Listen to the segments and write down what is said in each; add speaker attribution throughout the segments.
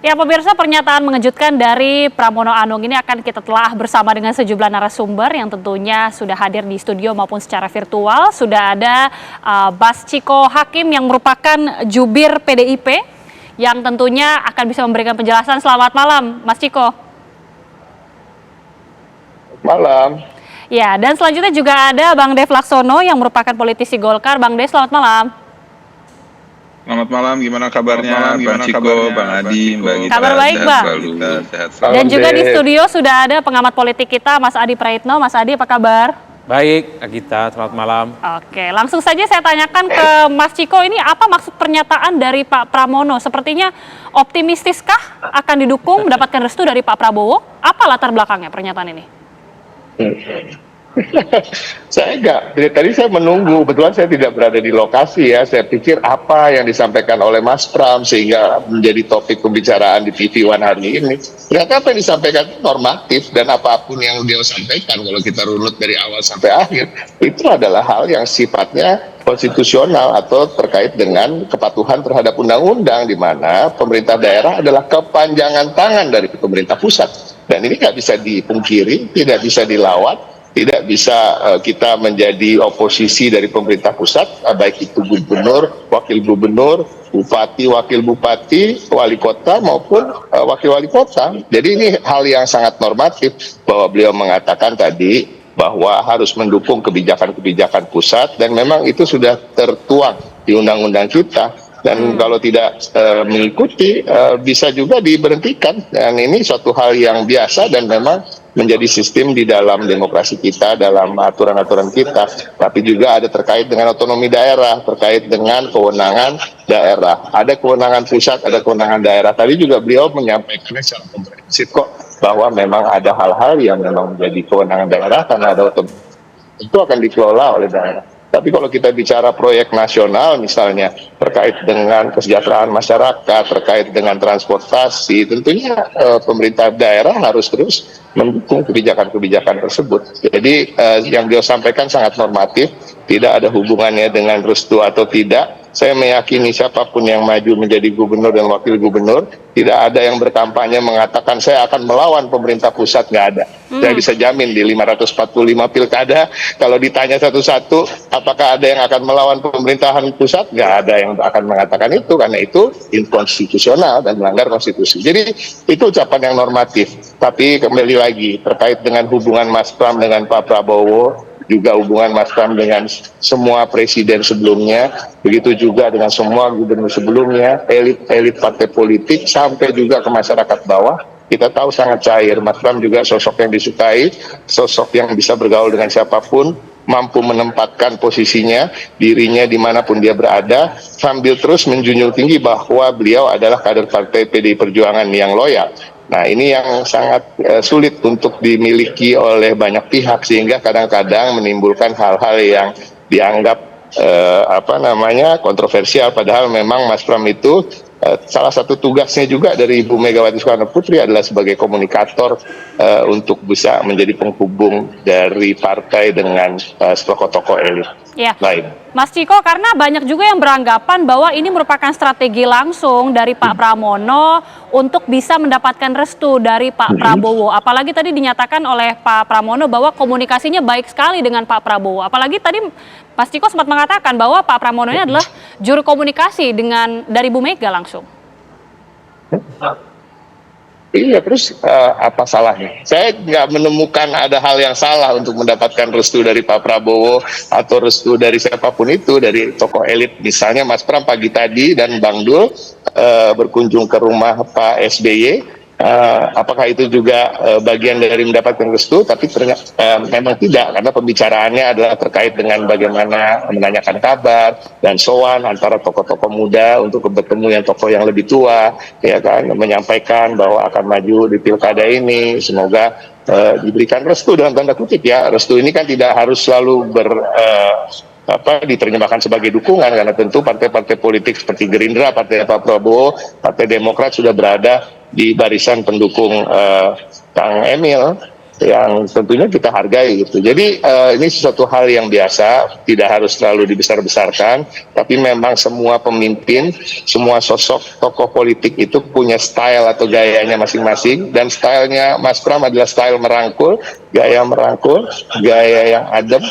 Speaker 1: Ya, pemirsa, pernyataan mengejutkan dari Pramono Anung ini akan kita telah bersama dengan sejumlah narasumber yang tentunya sudah hadir di studio maupun secara virtual. Sudah ada Bas Chiko Hakim yang merupakan jubir PDIP yang tentunya akan bisa memberikan penjelasan. Selamat malam, Mas Chiko.
Speaker 2: Malam.
Speaker 1: Ya, dan selanjutnya juga ada Bang Dev Laksono yang merupakan politisi Golkar. Bang Dev, selamat malam.
Speaker 3: Selamat malam, gimana kabarnya? Bang Chiko, Bang Adi, Mbak Gita.
Speaker 1: Kabar baik, Bang.
Speaker 3: Sehat selalu.
Speaker 1: Dan juga di studio sudah ada pengamat politik kita, Mas Adi Praitno. Mas Adi, apa kabar?
Speaker 4: Baik, Agita, selamat malam.
Speaker 1: Oke, langsung saja saya tanyakan ke Mas Chiko, ini apa maksud pernyataan dari Pak Pramono? Sepertinya optimistiskah akan didukung mendapatkan restu dari Pak Prabowo? Apa latar belakangnya pernyataan ini?
Speaker 2: Saya enggak, dari tadi saya menunggu, kebetulan saya tidak berada di lokasi ya, saya pikir apa yang disampaikan oleh Mas Pram sehingga menjadi topik pembicaraan di TV One hari ini. Ternyata apa yang disampaikan itu normatif, dan apapun yang dia sampaikan kalau kita runut dari awal sampai akhir, itu adalah hal yang sifatnya konstitusional atau terkait dengan kepatuhan terhadap undang-undang, di mana pemerintah daerah adalah kepanjangan tangan dari pemerintah pusat. Dan ini nggak bisa dipungkiri, tidak bisa dilawat, tidak bisa kita menjadi oposisi dari pemerintah pusat, baik itu gubernur, wakil gubernur, bupati, wakil bupati, wali kota maupun wakil wali kota. Jadi ini hal yang sangat normatif bahwa beliau mengatakan tadi bahwa harus mendukung kebijakan-kebijakan pusat, dan memang itu sudah tertuang di undang-undang kita. Dan kalau tidak mengikuti bisa juga diberhentikan, dan ini suatu hal yang biasa dan memang menjadi sistem di dalam demokrasi kita, dalam aturan-aturan kita. Tapi juga ada terkait dengan otonomi daerah, terkait dengan kewenangan daerah. Ada kewenangan pusat, ada kewenangan daerah. Tadi juga beliau menyampaikan secara komprehensif kok bahwa memang ada hal-hal yang memang menjadi kewenangan daerah karena ada otonomi, itu akan dikelola oleh daerah. Tapi kalau kita bicara proyek nasional misalnya terkait dengan kesejahteraan masyarakat, terkait dengan transportasi, tentunya pemerintah daerah harus terus mendukung kebijakan-kebijakan tersebut. Jadi yang dia sampaikan sangat normatif, tidak ada hubungannya dengan restu atau tidak. Saya meyakini siapapun yang maju menjadi gubernur dan wakil gubernur, tidak ada yang berkampanye mengatakan saya akan melawan pemerintah pusat, nggak ada. Saya bisa jamin di 545 pilkada, kalau ditanya satu-satu, apakah ada yang akan melawan pemerintahan pusat? Nggak ada yang akan mengatakan itu, karena itu inkonstitusional dan melanggar konstitusi. Jadi itu ucapan yang normatif. Tapi kembali lagi, terkait dengan hubungan Mas Pram dengan Pak Prabowo, juga hubungan Mas Pram dengan semua presiden sebelumnya, begitu juga dengan semua gubernur sebelumnya, elit-elit partai politik, sampai juga ke masyarakat bawah, kita tahu sangat cair. Mas Pram juga sosok yang disukai, sosok yang bisa bergaul dengan siapapun, mampu menempatkan posisinya, dirinya dimanapun dia berada, sambil terus menjunjung tinggi bahwa beliau adalah kader partai PDI Perjuangan yang loyal. Nah, ini yang sangat sulit untuk dimiliki oleh banyak pihak, sehingga kadang-kadang menimbulkan hal-hal yang dianggap kontroversial, padahal memang Mas Pram itu salah satu tugasnya juga dari Ibu Megawati Soekarno Putri adalah sebagai komunikator untuk bisa menjadi penghubung dari partai dengan tokoh-tokoh elit lain.
Speaker 1: Mas Chiko, karena banyak juga yang beranggapan bahwa ini merupakan strategi langsung dari Pak Pramono untuk bisa mendapatkan restu dari Pak Prabowo. Apalagi tadi dinyatakan oleh Pak Pramono bahwa komunikasinya baik sekali dengan Pak Prabowo. Apalagi tadi Mas Chiko sempat mengatakan bahwa Pak Pramono ini adalah juru komunikasi dari Bu Mega langsung.
Speaker 2: Iya, terus apa salahnya? Saya nggak menemukan ada hal yang salah untuk mendapatkan restu dari Pak Prabowo atau restu dari siapapun itu, dari tokoh elit. Misalnya Mas Pram pagi tadi dan Bang Dul berkunjung ke rumah Pak SBY. Apakah itu juga bagian dari mendapatkan restu? Tapi ternyata memang tidak, karena pembicaraannya adalah terkait dengan bagaimana menanyakan kabar dan sowan antara tokoh-tokoh muda untuk bertemu yang tokoh yang lebih tua, ya kan, menyampaikan bahwa akan maju di pilkada ini, semoga diberikan restu dalam tanda kutip ya. Restu ini kan tidak harus selalu diterjemahkan sebagai dukungan, karena tentu partai-partai politik seperti Gerindra, partai Pak Prabowo, partai Demokrat sudah berada di barisan pendukung Kang Emil. yang tentunya kita hargai gitu. Jadi ini sesuatu hal yang biasa, tidak harus terlalu dibesar-besarkan, tapi memang semua pemimpin, semua sosok tokoh politik itu punya style atau gayanya masing-masing, dan stylenya Mas Pram adalah style merangkul, gaya yang adem,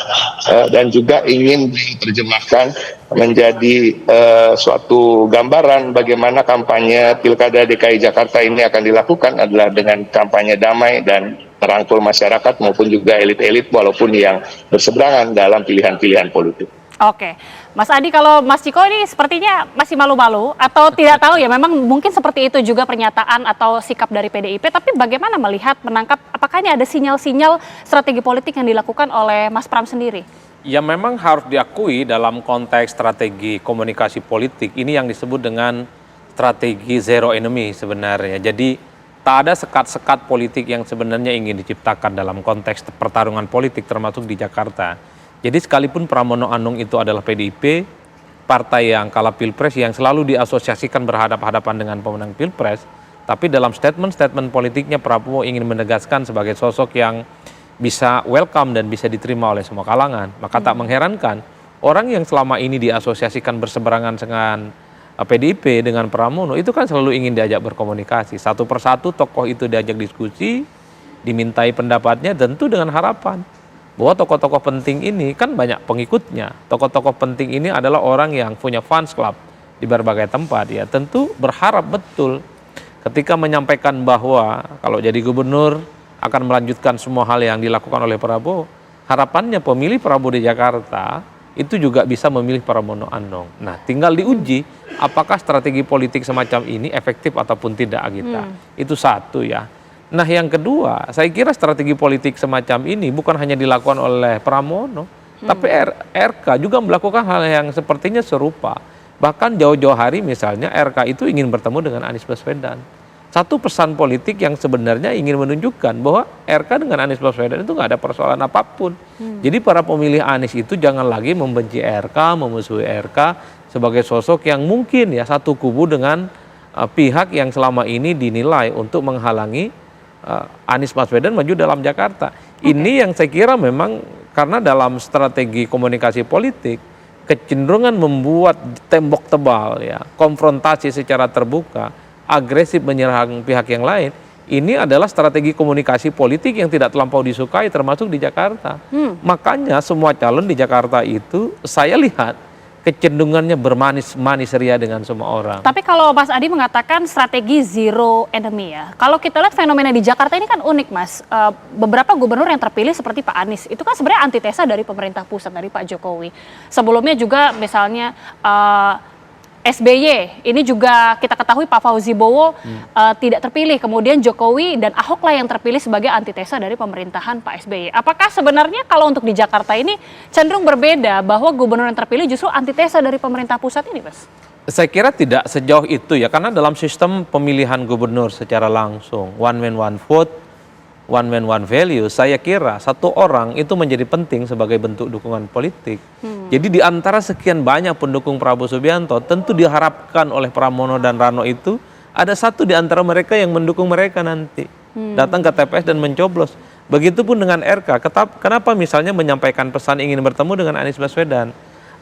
Speaker 2: dan juga ingin diterjemahkan menjadi suatu gambaran bagaimana kampanye Pilkada DKI Jakarta ini akan dilakukan adalah dengan kampanye damai dan merangkul masyarakat maupun juga elit-elit walaupun yang berseberangan dalam pilihan-pilihan politik.
Speaker 1: Oke, Mas Adi, kalau Mas Ciko ini sepertinya masih malu-malu atau tidak tahu ya, memang mungkin seperti itu juga pernyataan atau sikap dari PDIP, tapi bagaimana melihat, menangkap, apakah ini ada sinyal-sinyal strategi politik yang dilakukan oleh Mas Pram sendiri?
Speaker 4: Ya memang harus diakui dalam konteks strategi komunikasi politik, ini yang disebut dengan strategi zero enemy sebenarnya. Jadi tak ada sekat-sekat politik yang sebenarnya ingin diciptakan dalam konteks pertarungan politik termasuk di Jakarta. Jadi sekalipun Pramono Anung itu adalah PDIP, partai yang kalah Pilpres yang selalu diasosiasikan berhadapan-hadapan dengan pemenang Pilpres, tapi dalam statement-statement politiknya Prabowo ingin menegaskan sebagai sosok yang bisa welcome dan bisa diterima oleh semua kalangan. Maka tak mengherankan orang yang selama ini diasosiasikan berseberangan dengan PDIP dengan Pramono itu kan selalu ingin diajak berkomunikasi. Satu persatu tokoh itu diajak diskusi, dimintai pendapatnya, tentu dengan harapan bahwa tokoh-tokoh penting ini kan banyak pengikutnya. Tokoh-tokoh penting ini adalah orang yang punya fans club di berbagai tempat, ya tentu berharap betul ketika menyampaikan bahwa kalau jadi gubernur akan melanjutkan semua hal yang dilakukan oleh Prabowo. Harapannya pemilih Prabowo di Jakarta itu juga bisa memilih Pramono Anung. Nah, tinggal diuji apakah strategi politik semacam ini efektif ataupun tidak kita. Itu satu ya. Nah, yang kedua, saya kira strategi politik semacam ini bukan hanya dilakukan oleh Pramono, tapi RK juga melakukan hal yang sepertinya serupa. Bahkan jauh-jauh hari misalnya RK itu ingin bertemu dengan Anies Baswedan. Satu pesan politik yang sebenarnya ingin menunjukkan bahwa RK dengan Anies Baswedan itu nggak ada persoalan apapun. Jadi para pemilih Anies itu jangan lagi membenci RK, memusuhi RK sebagai sosok yang mungkin ya satu kubu dengan pihak yang selama ini dinilai untuk menghalangi Anies Baswedan maju dalam Jakarta. Ini yang saya kira memang karena dalam strategi komunikasi politik kecenderungan membuat tembok tebal ya, konfrontasi secara terbuka, agresif menyerang pihak yang lain, ini adalah strategi komunikasi politik yang tidak terlampau disukai termasuk di Jakarta. Makanya semua calon di Jakarta itu saya lihat kecenderungannya bermanis-manis ria dengan semua orang.
Speaker 1: Tapi kalau Mas Adi mengatakan strategi zero enemy ya, kalau kita lihat fenomena di Jakarta ini kan unik Mas. Beberapa gubernur yang terpilih seperti Pak Anies, itu kan sebenarnya antitesa dari pemerintah pusat, dari Pak Jokowi. Sebelumnya juga misalnya SBY, ini juga kita ketahui Pak Fauzi Bowo tidak terpilih, kemudian Jokowi dan Ahok lah yang terpilih sebagai antitesa dari pemerintahan Pak SBY. Apakah sebenarnya kalau untuk di Jakarta ini cenderung berbeda bahwa gubernur yang terpilih justru antitesa dari pemerintah pusat ini, Mas?
Speaker 4: Saya kira tidak sejauh itu ya, karena dalam sistem pemilihan gubernur secara langsung, one man one vote, one man one value, saya kira satu orang itu menjadi penting sebagai bentuk dukungan politik. Jadi di antara sekian banyak pendukung Prabowo Subianto, tentu diharapkan oleh Pramono dan Rano itu ada satu di antara mereka yang mendukung mereka nanti datang ke TPS dan mencoblos. Begitupun dengan RK. Kenapa misalnya menyampaikan pesan ingin bertemu dengan Anies Baswedan?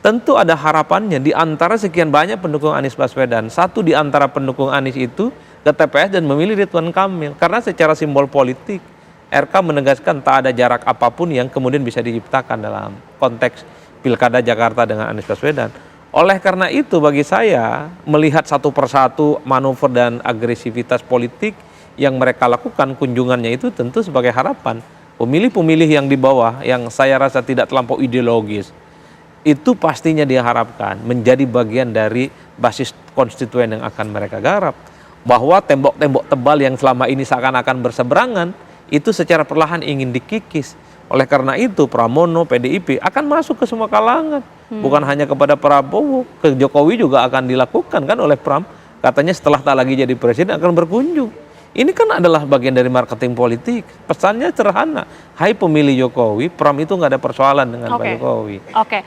Speaker 4: Tentu ada harapannya di antara sekian banyak pendukung Anies Baswedan, satu di antara pendukung Anies itu ke TPS dan memilih Ridwan Kamil. Karena secara simbol politik RK menegaskan tak ada jarak apapun yang kemudian bisa diciptakan dalam konteks Pilkada Jakarta dengan Anies Baswedan. Oleh karena itu bagi saya melihat satu persatu manuver dan agresivitas politik yang mereka lakukan, kunjungannya itu tentu sebagai harapan. Pemilih-pemilih yang di bawah yang saya rasa tidak terlampau ideologis, itu pastinya diharapkan menjadi bagian dari basis konstituen yang akan mereka garap. Bahwa tembok-tembok tebal yang selama ini seakan-akan berseberangan, itu secara perlahan ingin dikikis. Oleh karena itu Pramono, PDIP akan masuk ke semua kalangan. Bukan hanya kepada Prabowo, ke Jokowi juga akan dilakukan kan oleh Pram. Katanya setelah tak lagi jadi presiden akan berkunjung. Ini kan adalah bagian dari marketing politik. Pesannya sederhana. Hai pemilih Jokowi, Pram itu nggak ada persoalan dengan Pak Jokowi.